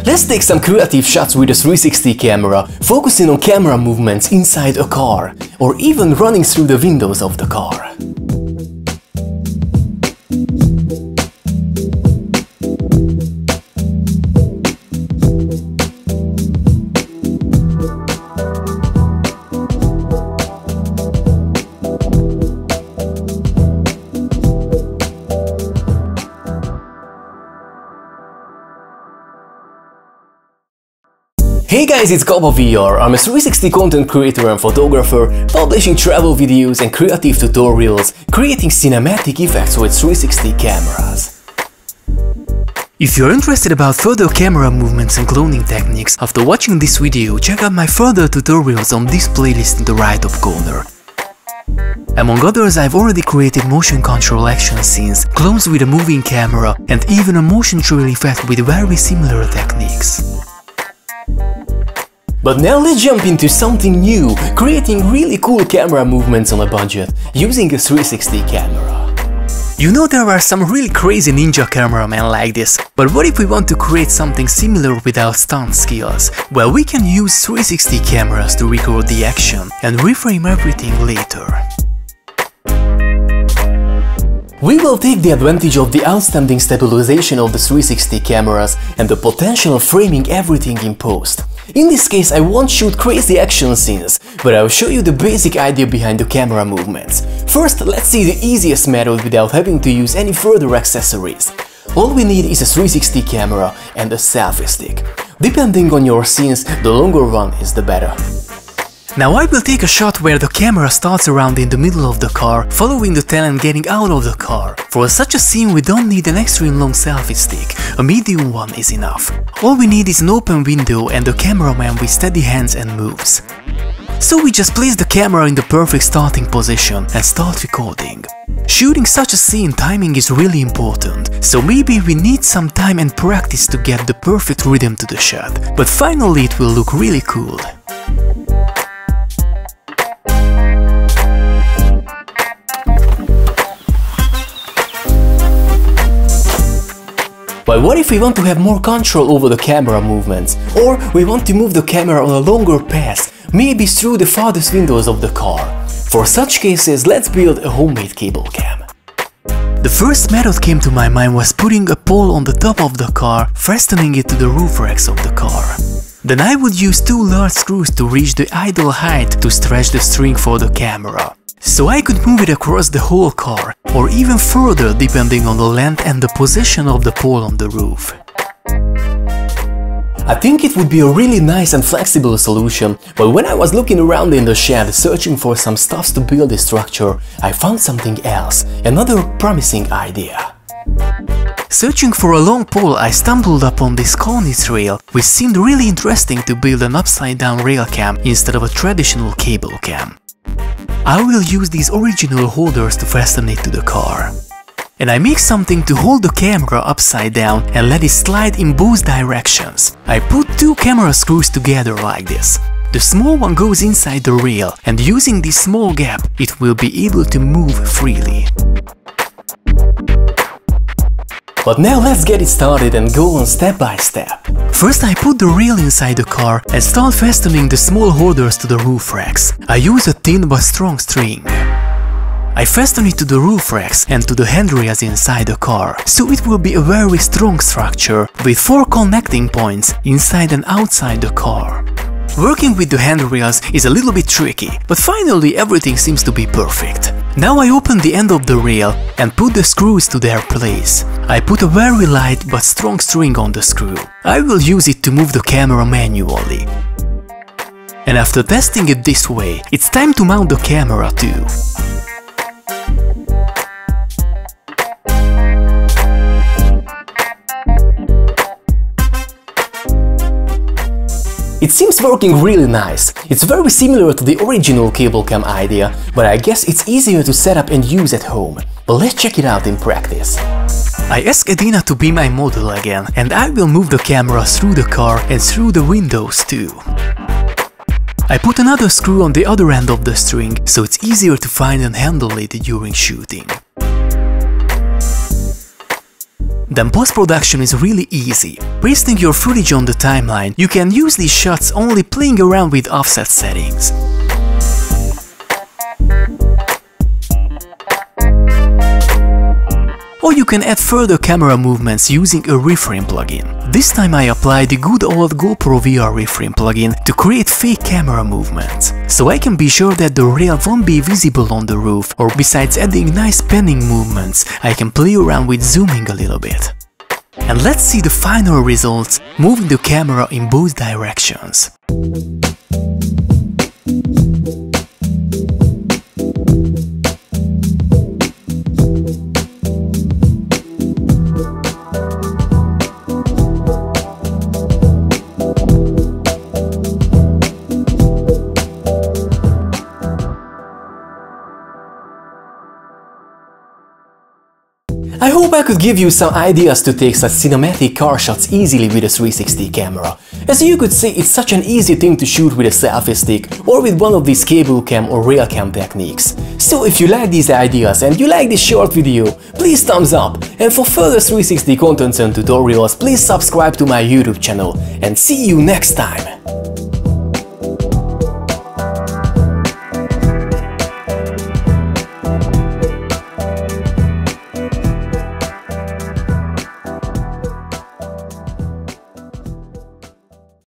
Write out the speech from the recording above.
Let's take some creative shots with a 360 camera, focusing on camera movements inside a car, or even running through the windows of the car. Hey guys, it's Gaba VR. I'm a 360 content creator and photographer, publishing travel videos and creative tutorials, creating cinematic effects with 360 cameras. If you're interested about further camera movements and cloning techniques, after watching this video, check out my further tutorials on this playlist in the right top corner. Among others, I've already created motion control action scenes, clones with a moving camera, and even a motion trail effect with very similar techniques. But now let's jump into something new, creating really cool camera movements on a budget, using a 360 camera. You know there are some really crazy ninja cameramen like this, but what if we want to create something similar without stunt skills? Well, we can use 360 cameras to record the action and reframe everything later. We will take the advantage of the outstanding stabilization of the 360 cameras and the potential of framing everything in post. In this case, I won't shoot crazy action scenes, but I'll show you the basic idea behind the camera movements. First, let's see the easiest method without having to use any further accessories. All we need is a 360 camera and a selfie stick. Depending on your scenes, the longer one is the better. Now I will take a shot where the camera starts around in the middle of the car, following the talent getting out of the car. For such a scene we don't need an extreme long selfie stick, a medium one is enough. All we need is an open window and a cameraman with steady hands and moves. So we just place the camera in the perfect starting position and start recording. Shooting such a scene, timing is really important, so maybe we need some time and practice to get the perfect rhythm to the shot, but finally it will look really cool. But what if we want to have more control over the camera movements? Or we want to move the camera on a longer path, maybe through the farthest windows of the car? For such cases, let's build a homemade cable cam. The first method came to my mind was putting a pole on the top of the car, fastening it to the roof racks of the car. Then I would use two large screws to reach the idle height to stretch the string for the camera. So I could move it across the whole car, or even further depending on the length and the position of the pole on the roof. I think it would be a really nice and flexible solution, but when I was looking around in the shed searching for some stuffs to build this structure, I found something else, another promising idea. Searching for a long pole, I stumbled upon this cornice rail, which seemed really interesting to build an upside-down rail cam instead of a traditional cable cam. I will use these original holders to fasten it to the car. And I make something to hold the camera upside down and let it slide in both directions. I put two camera screws together like this. The small one goes inside the rail, and using this small gap, it will be able to move freely. But now let's get it started and go on step by step. First I put the rail inside the car and start fastening the small holders to the roof racks. I use a thin but strong string. I fasten it to the roof racks and to the handrails inside the car, so it will be a very strong structure with 4 connecting points inside and outside the car. Working with the handrails is a little bit tricky, but finally everything seems to be perfect. Now I open the end of the rail and put the screws to their place. I put a very light but strong string on the screw. I will use it to move the camera manually. And after testing it this way, it's time to mount the camera too. It seems working really nice. It's very similar to the original cable cam idea, but I guess it's easier to set up and use at home. But let's check it out in practice. I ask Adina to be my model again, and I will move the camera through the car and through the windows too. I put another screw on the other end of the string, so it's easier to find and handle it during shooting. Then post-production is really easy. Pasting your footage on the timeline, you can use these shots only playing around with offset settings. Or you can add further camera movements using a reframe plugin. This time I applied the good old Gabor VR reframe plugin to create fake camera movements. So I can be sure that the rail won't be visible on the roof, or besides adding nice panning movements, I can play around with zooming a little bit. And let's see the final results, moving the camera in both directions. I hope I could give you some ideas to take such cinematic car shots easily with a 360 camera. As you could see, it's such an easy thing to shoot with a selfie stick or with one of these cable cam or rail cam techniques. So if you like these ideas and you like this short video, please thumbs up, and for further 360 contents and tutorials, please subscribe to my YouTube channel, and see you next time!